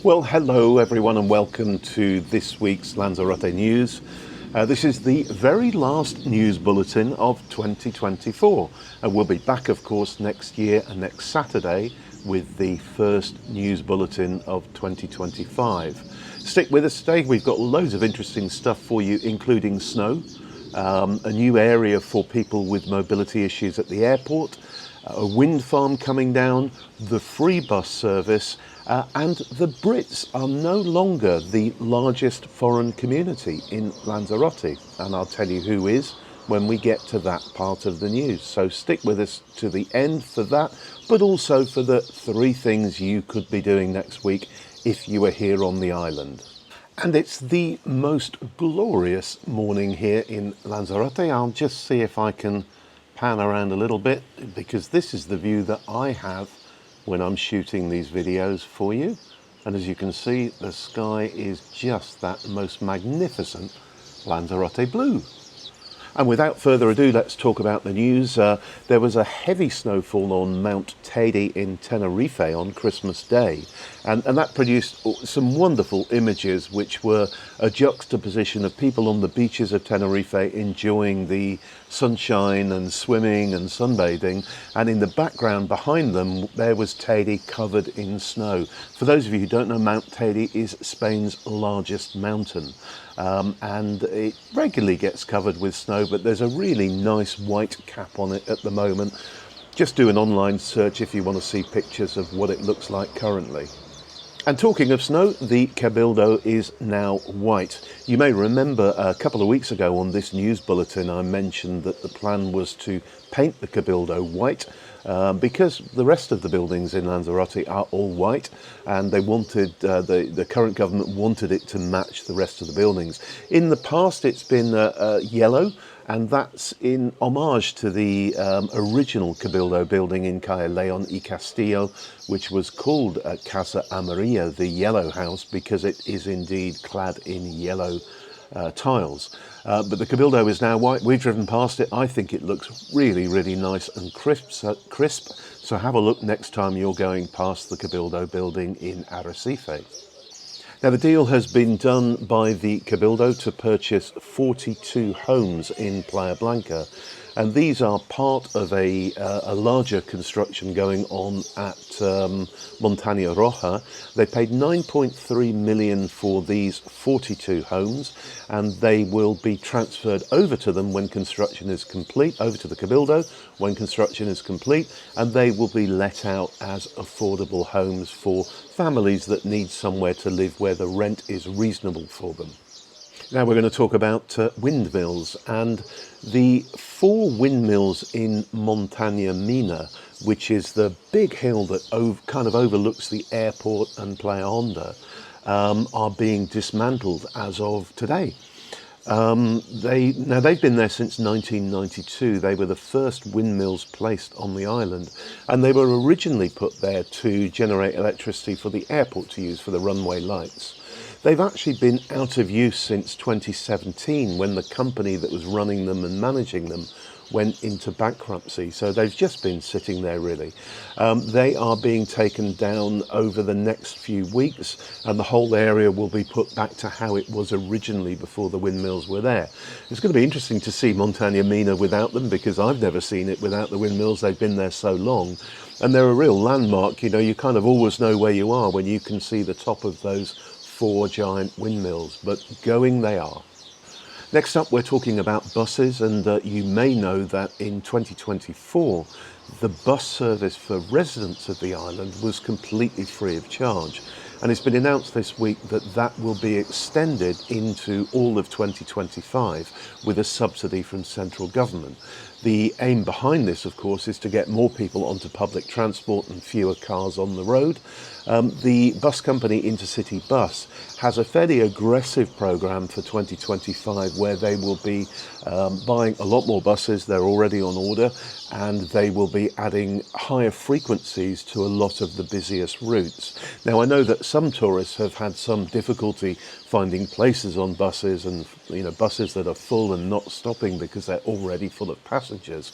Well, hello everyone and welcome to this week's Lanzarote news. This is the very last news bulletin of 2024. And we'll be back, of course, next year and next Saturday with the first news bulletin of 2025. Stick with us today. We've got loads of interesting stuff for you, including snow, a new area for people with mobility issues at the airport, a wind farm coming down, the free bus service, and the Brits are no longer the largest foreign community in Lanzarote. And I'll tell you who is when we get to that part of the news. So stick with us to the end for that, but also for the 3 things you could be doing next week if you were here on the island. And it's the most glorious morning here in Lanzarote. I'll just see if I can pan around a little bit, because this is the view that I have when I'm shooting these videos for you. And as you can see, the sky is just that most magnificent Lanzarote blue. And without further ado, let's talk about the news. There was a heavy snowfall on Mount Teide in Tenerife on Christmas Day. And that produced some wonderful images, which were a juxtaposition of people on the beaches of Tenerife enjoying the sunshine and swimming and sunbathing. And in the background behind them, there was Teide covered in snow. For those of you who don't know, Mount Teide is Spain's largest mountain. And it regularly gets covered with snow, but there's a really nice white cap on it at the moment. Just do an online search if you want to see pictures of what it looks like currently. And talking of snow, the Cabildo is now white. You may remember a couple of weeks ago on this news bulletin I mentioned that the plan was to paint the Cabildo white because the rest of the buildings in Lanzarote are all white, and they wanted the current government wanted it to match the rest of the buildings. In the past it's been yellow, and that's in homage to the original Cabildo building in Calle Leon y Castillo, which was called Casa Amarilla, the yellow house, because it is indeed clad in yellow tiles. But the Cabildo is now white. We've driven past it. I think it looks really, really nice and crisp. So have a look next time you're going past the Cabildo building in Arrecife. Now, the deal has been done by the Cabildo to purchase 42 homes in Playa Blanca, and these are part of a larger construction going on at Montaña Roja. They paid 9.3 million for these 42 homes, and they will be transferred over to them when construction is complete, over to the Cabildo when construction is complete, and they will be let out as affordable homes for families that need somewhere to live where the rent is reasonable for them. Now we're going to talk about windmills, and the 4 windmills in Montaña Mina, which is the big hill that kind of overlooks the airport and Playa Honda, are being dismantled as of today. They've been there since 1992. They were the first windmills placed on the island, and they were originally put there to generate electricity for the airport to use for the runway lights. They've actually been out of use since 2017, when the company that was running them and managing them went into bankruptcy. So they've just been sitting there, really. They are being taken down over the next few weeks, and the whole area will be put back to how it was originally before the windmills were there. It's going to be interesting to see Montaña Mina without them, because I've never seen it without the windmills. They've been there so long, and they're a real landmark. You know, you kind of always know where you are when you can see the top of those 4 giant windmills, but going they are. Next up, we're talking about buses, and you may know that in 2024 the bus service for residents of the island was completely free of charge, and it's been announced this week that that will be extended into all of 2025 with a subsidy from central government. The aim behind this, of course, is to get more people onto public transport and fewer cars on the road. The bus company Intercity Bus has a fairly aggressive programme for 2025 where they will be buying a lot more buses. They're already on order, and they will be adding higher frequencies to a lot of the busiest routes. Now, I know that some tourists have had some difficulty finding places on buses, and buses that are full and not stopping because they're already full of passengers.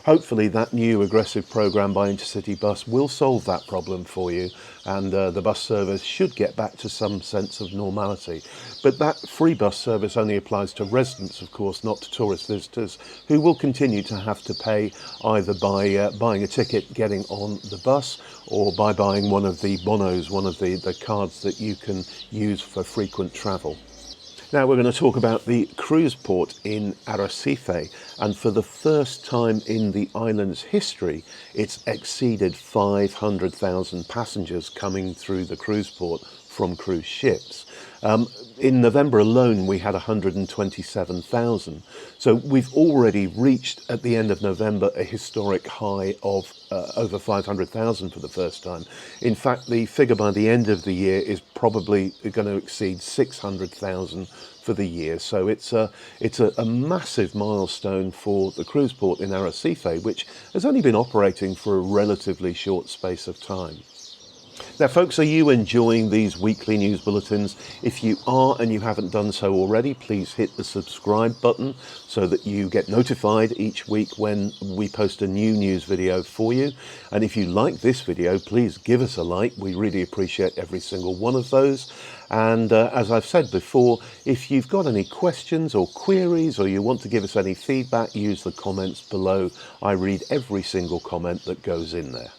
Hopefully that new aggressive programme by Intercity Bus will solve that problem for you, and the bus service should get back to some sense of normality. But that free bus service only applies to residents, of course, not to tourist visitors, who will continue to have to pay either by buying a ticket getting on the bus, or by buying one of the bonos, one of the cards that you can use for frequent travel. Now we're going to talk about the cruise port in Arrecife, and for the first time in the island's history, it's exceeded 500,000 passengers coming through the cruise port from cruise ships. In November alone, we had 127,000. So we've already reached, at the end of November, a historic high of over 500,000 for the first time. In fact, the figure by the end of the year is probably going to exceed 600,000 for the year. So it's a massive milestone for the cruise port in Arrecife, which has only been operating for a relatively short space of time. Now, folks, are you enjoying these weekly news bulletins? If you are and you haven't done so already, please hit the subscribe button so that you get notified each week when we post a new news video for you. And if you like this video, please give us a like. We really appreciate every single one of those. And as I've said before, if you've got any questions or queries, or you want to give us any feedback, use the comments below. I read every single comment that goes in there.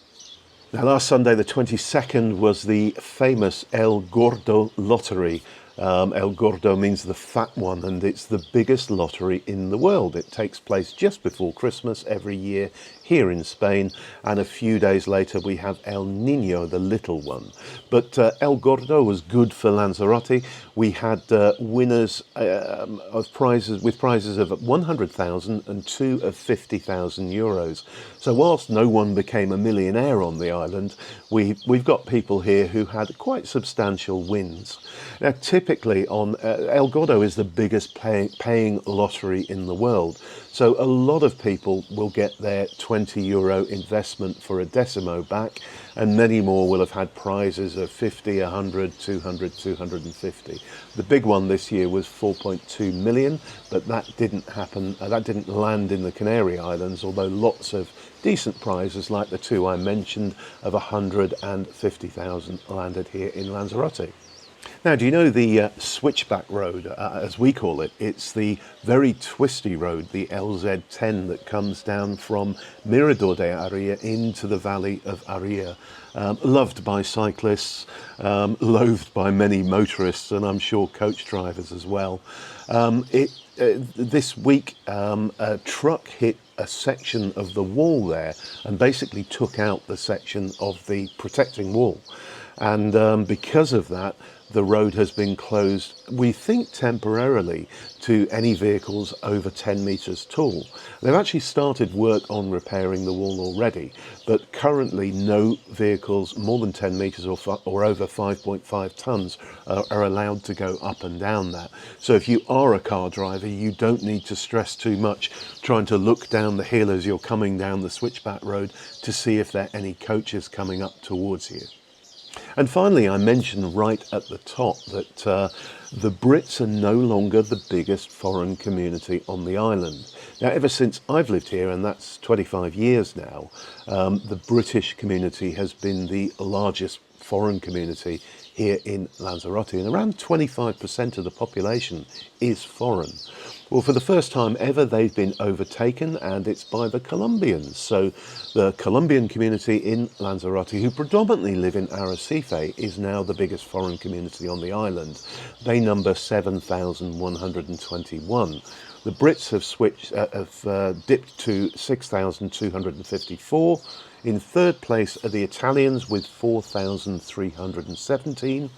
Now, last Sunday, the 22nd, was the famous El Gordo lottery. El Gordo means the fat one, and it's the biggest lottery in the world. It takes place just before Christmas every year here in Spain, and a few days later we have El Niño, the little one. But El Gordo was good for Lanzarote. We had winners of prizes with prizes of 100,000 and two of 50,000 euros. So whilst no one became a millionaire on the island, we've got people here who had quite substantial wins. Now, typically on El Gordo is the biggest paying lottery in the world. So a lot of people will get their €20 investment for a decimo back, and many more will have had prizes of 50, 100, 200, 250. The big one this year was 4.2 million, but that didn't happen. That didn't land in the Canary Islands, although lots of decent prizes like the two I mentioned of 100 and 50,000 landed here in Lanzarote. Now, do you know the switchback road, as we call it? It's the very twisty road, the LZ10, that comes down from Mirador de Aria into the valley of Aria. Loved by cyclists, loathed by many motorists, and I'm sure coach drivers as well. This week, a truck hit a section of the wall there and basically took out the section of the protecting wall. And because of that, the road has been closed, we think temporarily, to any vehicles over 10 metres tall. They've actually started work on repairing the wall already, but currently no vehicles more than 10 metres or over 5.5 tonnes are allowed to go up and down that. So if you are a car driver, you don't need to stress too much trying to look down the hill as you're coming down the switchback road to see if there are any coaches coming up towards you. And finally, I mentioned right at the top that the Brits are no longer the biggest foreign community on the island. Now, ever since I've lived here, and that's 25 years now, the British community has been the largest foreign community here in Lanzarote, and around 25% of the population is foreign. Well, for the first time ever, they've been overtaken, and it's by the Colombians. So the Colombian community in Lanzarote, who predominantly live in Arrecife, is now the biggest foreign community on the island. They number 7,121. The Brits have dipped to 6,254. In third place are the Italians with 4,317.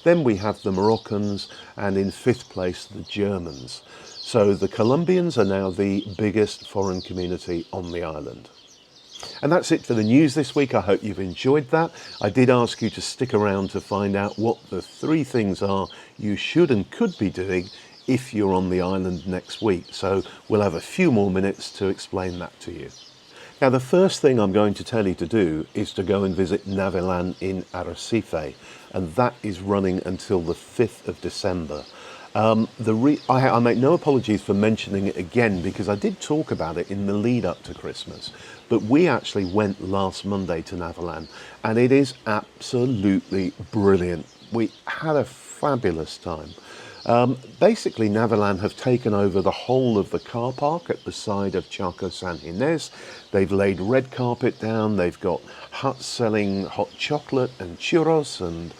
Then we have the Moroccans, and in fifth place, the Germans. So the Colombians are now the biggest foreign community on the island. And that's it for the news this week. I hope you've enjoyed that. I did ask you to stick around to find out what the 3 things are you should and could be doing if you're on the island next week. So we'll have a few more minutes to explain that to you. Now, the first thing I'm going to tell you to do is to go and visit Navelan in Arrecife, and that is running until the 5th of December. I make no apologies for mentioning it again because I did talk about it in the lead up to Christmas. But we actually went last Monday to Navalan and it is absolutely brilliant. We had a fabulous time. Basically, Navalan have taken over the whole of the car park at the side of Charco San Ginés. They've laid red carpet down. They've got huts selling hot chocolate and churros and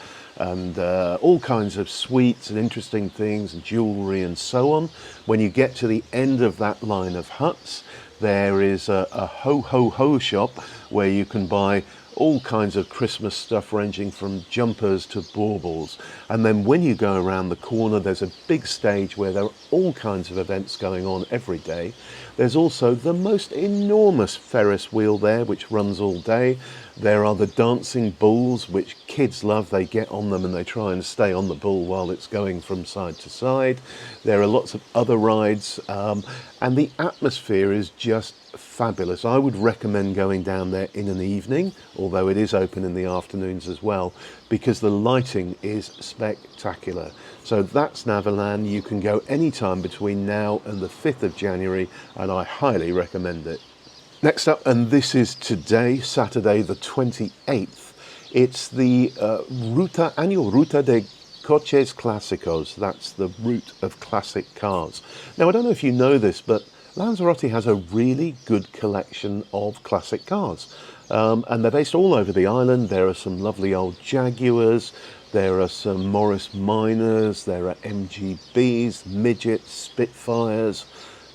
all kinds of sweets and interesting things and jewellery and so on. When you get to the end of that line of huts, there is a ho-ho-ho shop where you can buy all kinds of Christmas stuff ranging from jumpers to baubles. And then when you go around the corner, there's a big stage where there are all kinds of events going on every day. There's also the most enormous Ferris wheel there, which runs all day. There are the dancing bulls, which kids love. They get on them and they try and stay on the bull while it's going from side to side. There are lots of other rides, and the atmosphere is just fabulous. I would recommend going down there in an evening, although it is open in the afternoons as well, because the lighting is spectacular. So that's Navalan. You can go anytime between now and the 5th of January, and I highly recommend it. Next up, and this is today, Saturday the 28th, it's the annual Ruta de Coches Clásicos. That's the route of classic cars. Now, I don't know if you know this, but Lanzarote has a really good collection of classic cars. And they're based all over the island. There are some lovely old Jaguars, there are some Morris Minors, there are MGBs, Midgets, Spitfires,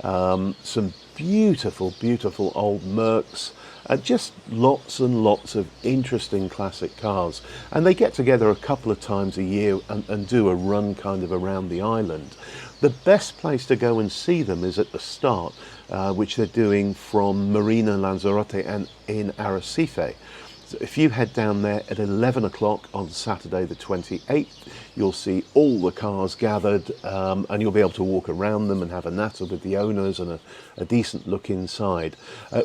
some beautiful, beautiful old Mercs, just lots and lots of interesting classic cars. And they get together a couple of times a year and do a run kind of around the island. The best place to go and see them is at the start, which they're doing from Marina Lanzarote and in Arrecife. So if you head down there at 11 o'clock on Saturday the 28th, you'll see all the cars gathered, and you'll be able to walk around them and have a natter with the owners and a decent look inside.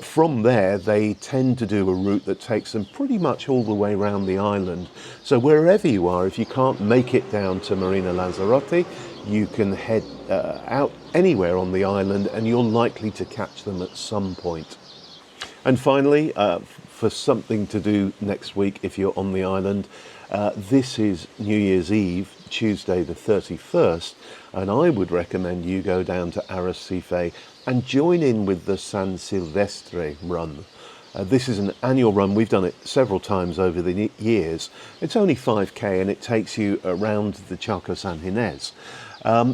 From there, they tend to do a route that takes them pretty much all the way around the island. So wherever you are, if you can't make it down to Marina Lanzarote, you can head out anywhere on the island and you're likely to catch them at some point. And finally, for something to do next week if you're on the island, this is New Year's Eve, Tuesday the 31st, and I would recommend you go down to Arrecife and join in with the San Silvestre run. This is an annual run. We've done it several times over the years. It's only 5k and it takes you around the Charco San Ginés.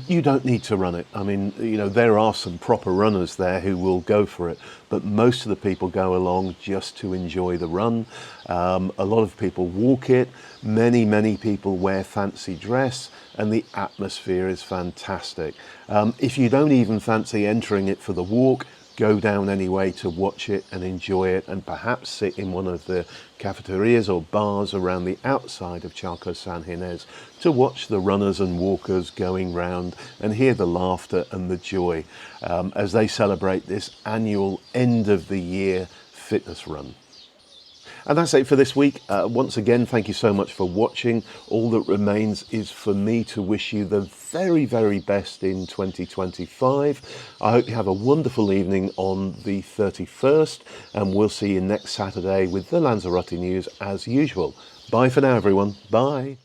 You don't need to run it. I mean, you know, there are some proper runners there who will go for it, but most of the people go along just to enjoy the run. A lot of people walk it. Many people wear fancy dress, and the atmosphere is fantastic. If you don't even fancy entering it for the walk, go down anyway to watch it and enjoy it, and perhaps sit in one of the cafeterias or bars around the outside of Charco San Ginés to watch the runners and walkers going round and hear the laughter and the joy as they celebrate this annual end of the year fitness run. And that's it for this week. Once again, thank you so much for watching. All that remains is for me to wish you the very best in 2025. I hope you have a wonderful evening on the 31st, and we'll see you next Saturday with the Lanzarote news as usual. Bye for now, everyone. Bye.